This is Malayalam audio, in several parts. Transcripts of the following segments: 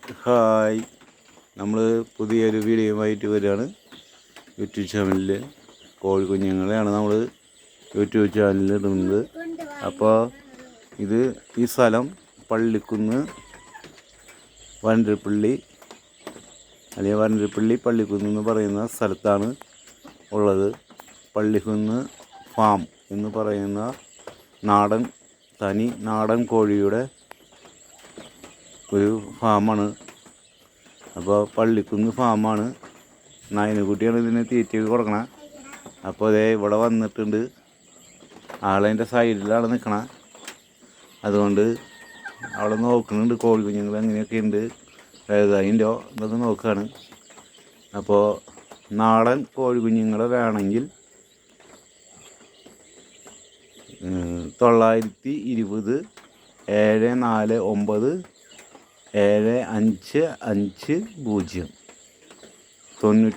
ഹായ്, നമ്മൾ പുതിയൊരു വീഡിയോയുമായിട്ട് വരികയാണ്. യൂട്യൂബ് ചാനലിൽ കോഴിക്കുഞ്ഞുങ്ങളെയാണ് നമ്മൾ യൂട്യൂബ് ചാനലിൽ ഇടുന്നത്. അപ്പോൾ ഈ സ്ഥലം പള്ളിക്കുന്ന് വരന്തരപ്പള്ളി അല്ലെങ്കിൽ വരന്തരപ്പള്ളി പള്ളിക്കുന്ന് എന്ന് പറയുന്ന സ്ഥലത്താണ് ഉള്ളത്. പള്ളിക്കുന്ന് ഫാം എന്ന് പറയുന്ന തനി നാടൻ കോഴിയുടെ ഒരു ഫാമാണ്. അപ്പോൾ പള്ളിക്കുന്ന് ഫാമാണ്. നായനക്കുട്ടിയാണ് ഇതിന് തീറ്റയൊക്കെ കൊടുക്കണം. അപ്പോൾ അതേ ഇവിടെ വന്നിട്ടുണ്ട്. ആളതിൻ്റെ സൈഡിലാണ് നിൽക്കണം. അതുകൊണ്ട് അവിടെ നോക്കുന്നുണ്ട് കോഴി കുഞ്ഞുങ്ങൾ എങ്ങനെയൊക്കെ ഉണ്ട്, ഏതായിൻ്റോ എന്നൊക്കെ നോക്കുകയാണ്. അപ്പോൾ നാടൻ കോഴി കുഞ്ഞുങ്ങളെ വേണമെങ്കിൽ 920 749 7550 98 46 41 30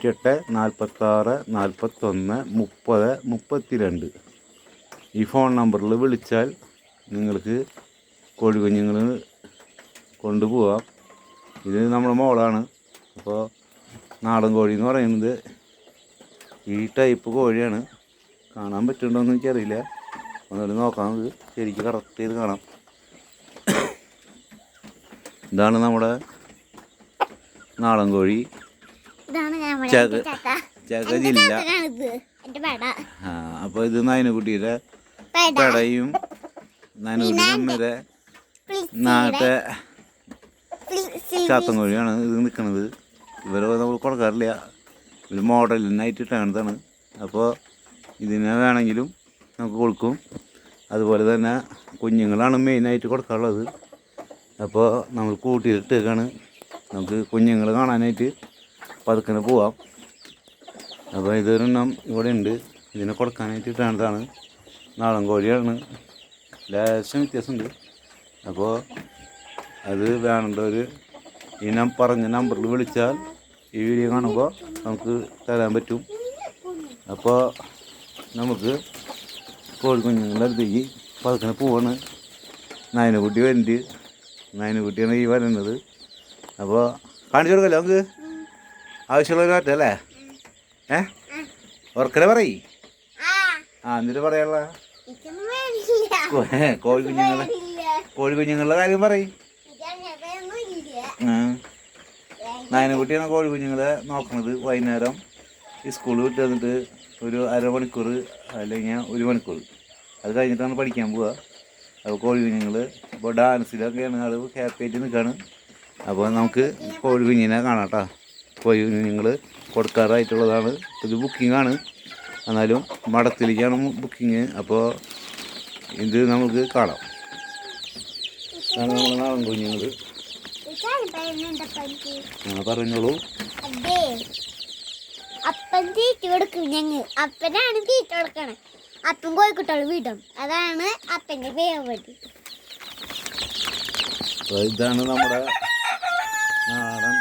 32 ഈ ഫോൺ നമ്പറിൽ വിളിച്ചാൽ നിങ്ങൾക്ക് കോഴിക്കുഞ്ഞുങ്ങൾ കൊണ്ടുപോകാം. ഇത് നമ്മുടെ മോളാണ്. അപ്പോൾ നാടൻ കോഴി എന്ന് പറയുന്നത് ഈ ടൈപ്പ് കോഴിയാണ്. കാണാൻ പറ്റുന്നുണ്ടോയെന്ന് എനിക്കറിയില്ല. ഒന്നുകൂടി നോക്കാം, ഇത് ശരിക്കും കറക്റ്റ് ചെയ്ത് കാണാം. ഇതാണ് നമ്മുടെ നാടൻ കോഴി. ചക ജില്ല. അപ്പോൾ ഇത് നയനക്കുട്ടിയുടെ പെടയും നയനക്കുട്ടിയുടെ അമ്മയുടെ നാട്ടെ ചാത്തൻ കോഴിയാണ് ഇത് നിൽക്കുന്നത്. ഇവരെ നമ്മൾ കൊടുക്കാറില്ല, ഒരു മോഡലിനായിട്ട് ഇട്ടാണ്. അപ്പോൾ ഇതിനെ വേണമെങ്കിലും നമുക്ക് കൊടുക്കും. അതുപോലെ തന്നെ കുഞ്ഞുങ്ങളാണ് മെയിനായിട്ട് കൊടുക്കാറുള്ളത്. അപ്പോൾ നമ്മൾ കൂട്ടിയിട്ടേക്കാണ്. നമുക്ക് കുഞ്ഞുങ്ങൾ കാണാനായിട്ട് പതുക്കനെ പോവാം. അപ്പോൾ ഇതൊരെണ്ണം ഇവിടെ ഉണ്ട്. ഇതിനെ കൊടുക്കാനായിട്ട് ഇട്ടാണ്. നാടൻ കോഴിയാണ്, ലേശം വ്യത്യാസമുണ്ട്. അപ്പോൾ അത് വേണ്ടവർ ഈ പറഞ്ഞ നമ്പറിൽ വിളിച്ചാൽ ഈ വീഡിയോ കാണുമ്പോൾ നമുക്ക് തരാൻ പറ്റും. അപ്പോൾ നമുക്ക് കോഴിക്കുഞ്ഞുങ്ങളുടെ അടുത്തേക്ക് പതുക്കനെ പോവാണ്. നയനക്കുട്ടി വരുന്നുണ്ട്. നയനക്കുട്ടിയാണ് ഈ വരുന്നത്. അപ്പോൾ കാണിച്ചു കൊടുക്കല്ലോ നമുക്ക് ആവശ്യമുള്ളൊരു മാറ്റല്ലേ? ഉറക്കനെ പറയ്. എന്നിട്ട് പറയാനുള്ള കോഴിക്കുഞ്ഞുങ്ങളുടെ കാര്യം പറയും. നയനക്കുട്ടിയാണ് കോഴിക്കുഞ്ഞുങ്ങളെ നോക്കണത്. വൈകുന്നേരം ഈ സ്കൂൾ വിട്ട് വന്നിട്ട് ഒരു അരമണിക്കൂർ അല്ലെങ്കിൽ 1 മണിക്കൂർ അത് കഴിഞ്ഞിട്ടാണ് പഠിക്കാൻ പോവുക. അപ്പോൾ കോഴിക്കുഞ്ഞുങ്ങൾ ഇപ്പോൾ ഡാൻസിലൊക്കെയാണ് ആൾ ഹാപ്പി ആയിട്ട് നിൽക്കുകയാണ്. അപ്പോൾ നമുക്ക് കോഴിക്കുഞ്ഞിനെ കാണാം കേട്ടോ. കോഴിക്കുഞ്ഞുങ്ങൾ കൊടുക്കാറായിട്ടുള്ളതാണ്. ഇത് ബുക്കിംഗാണ്, എന്നാലും മഠത്തിലേക്കാണ് ബുക്കിങ്. അപ്പോൾ ഇത് നമുക്ക് കാണാം. നമ്മുടെ നാടൻ കുഞ്ഞുങ്ങൾ. പറഞ്ഞോളൂ. അപ്പൻ തീറ്റ കൊടുക്കും. അപ്പനാണ് തീറ്റ കൊടുക്കണം. അപ്പം കോഴിക്കുട്ടികൾ വിടും. അതാണ് അപ്പൻ്റെ ഫേവറേറ്റ്. ഇതാണ് നമ്മുടെ നാടൻ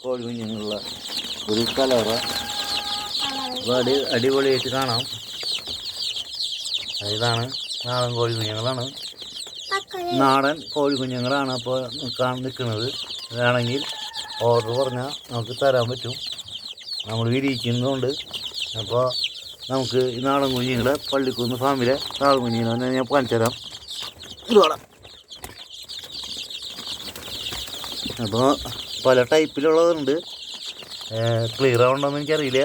കോഴി കുഞ്ഞുങ്ങളുള്ള ഒരു കലറ. അടിപൊളിയായിട്ട് കാണാം. ഇതാണ് നാടൻ കോഴി കുഞ്ഞുങ്ങളാണ്. നാടൻ കോഴി കുഞ്ഞുങ്ങളാണ് അപ്പോൾ നിൽക്കുന്നത്. വേണമെങ്കിൽ ഓർഡർ പറഞ്ഞാൽ നമുക്ക് തരാൻ പറ്റും. നമ്മൾ വിരിയിക്കുന്നുണ്ട്. അപ്പോൾ നമുക്ക് ഈ നാടൻ കുഞ്ഞുങ്ങളെ പള്ളിക്കുന്ന് ഫാമിലെ നാടൻ കുഞ്ഞുങ്ങളെ ഞാൻ കാണിച്ചു തരാം. ഇതോടെ അപ്പോൾ പല ടൈപ്പിലുള്ളതുണ്ട്. ക്ലിയർ ആവുണ്ടോയെന്ന് എനിക്കറിയില്ല.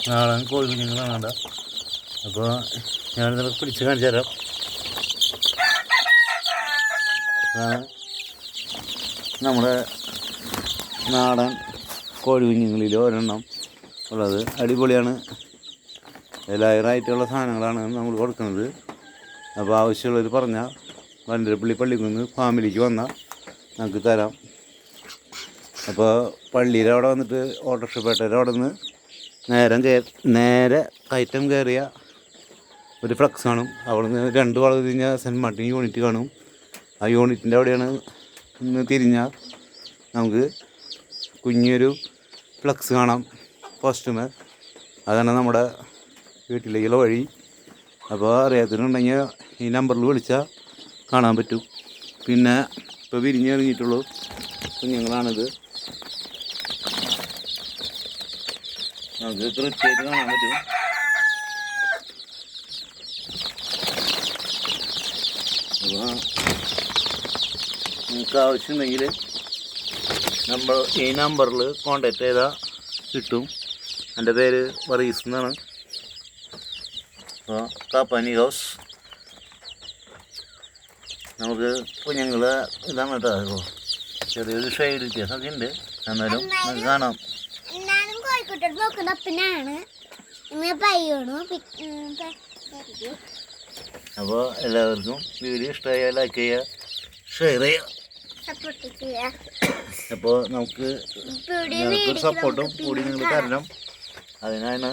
നാടൻ കോഴി കുഞ്ഞുങ്ങളാണ് വേണ്ട. അപ്പോൾ ഞാനിതൊക്കെ പിടിച്ച് കാണിച്ചു തരാം. നമ്മുടെ നാടൻ കോഴി കുഞ്ഞുങ്ങളിൽ ഒരെണ്ണം ഉള്ളത്. അടിപൊളിയാണ്. ലെയറായിട്ടുള്ള സാധനങ്ങളാണ് നമ്മൾ കൊടുക്കുന്നത്. അപ്പോൾ ആവശ്യമുള്ളവർ പറഞ്ഞാൽ വരന്തരപ്പള്ളി പള്ളിക്കുന്ന് ഫാമിലിക്ക് വന്നാൽ നമുക്ക് തരാം. അപ്പോൾ പള്ളിയുടെ അവിടെ വന്നിട്ട് ഓട്ടോറിക്ഷ പേട്ടയുടെ അവിടെ നിന്ന് നേരെ കയറ്റം കയറിയ ഒരു ഫ്ലക്സ് കാണും. അവിടെ നിന്ന് 2 വളവ് തിരിഞ്ഞാൽ സെൻറ്റ് മാർട്ടിൻ യൂണിറ്റ് കാണും. ആ യൂണിറ്റിൻ്റെ അവിടെയാണ് ഇന്ന് തിരിഞ്ഞാൽ നമുക്ക് കുഞ്ഞൊരു ഫ്ലക്സ് കാണാം പോസ്റ്റുമേ. അതാണ് നമ്മുടെ വീട്ടിലേക്കുള്ള വഴി. അപ്പോൾ അറിയാത്തതിനുണ്ടെങ്കിൽ ഈ നമ്പറിൽ വിളിച്ചാൽ കാണാൻ പറ്റും. പിന്നെ ഇപ്പോൾ വിരിഞ്ഞിറങ്ങിയിട്ടുള്ളൂ കുഞ്ഞുങ്ങളാണിത്. നമുക്ക് കൃത്യമായിട്ട് കാണാൻ പറ്റും. അപ്പോൾ നിങ്ങൾക്ക് ആവശ്യമുണ്ടെങ്കിൽ ഈ നമ്പറിൽ കോണ്ടാക്ട് ചെയ്താൽ കിട്ടും. എൻ്റെ പേര് വർഗീസ് എന്നാണ്. അപ്പോൾ കാപ്പാനി ഹൗസ് നമുക്ക് കുഞ്ഞുങ്ങളെ ഇതാണ് കേട്ടോ. ഇപ്പോൾ ചെറിയൊരു ഷെയ്ഡ് വ്യത്യാസമൊക്കെ ഉണ്ട്, എന്നാലും നമുക്ക് കാണാം. എന്നാലും കോഴിക്കോട്ടോട് നോക്കുന്ന അപ്പനാണ് ഇന്ന് പയ്യോണു. അപ്പോൾ എല്ലാവർക്കും വീഡിയോ ഇഷ്ടമായാൽ ലൈക്ക് ചെയ്യുക, ഷെയർ ചെയ്യുക, സപ്പോർട്ട് ചെയ്യുക. അപ്പോൾ നമുക്ക് നിങ്ങൾക്കൊരു സപ്പോർട്ടും കൂടി നിങ്ങൾ തരണം. അതിനാണ്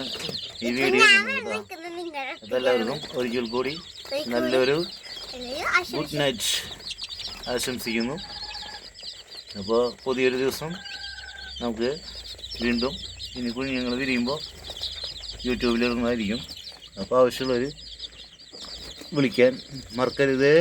ഈ വീഡിയോ ഇടുന്നത്. അപ്പോൾ എല്ലാവർക്കും ഒരിക്കൽ കൂടി നല്ലൊരു ഗുഡ് നൈറ്റ് ആശംസിക്കുന്നു. അപ്പോൾ പുതിയൊരു ദിവസം നമുക്ക് വീണ്ടും ഇനി കുഞ്ഞുങ്ങൾ വിരിയുമ്പോൾ യൂട്യൂബിലിടുന്നതായിരിക്കും. അപ്പോൾ ആവശ്യമുള്ളവർ വിളിക്കാൻ മറക്കരുത്.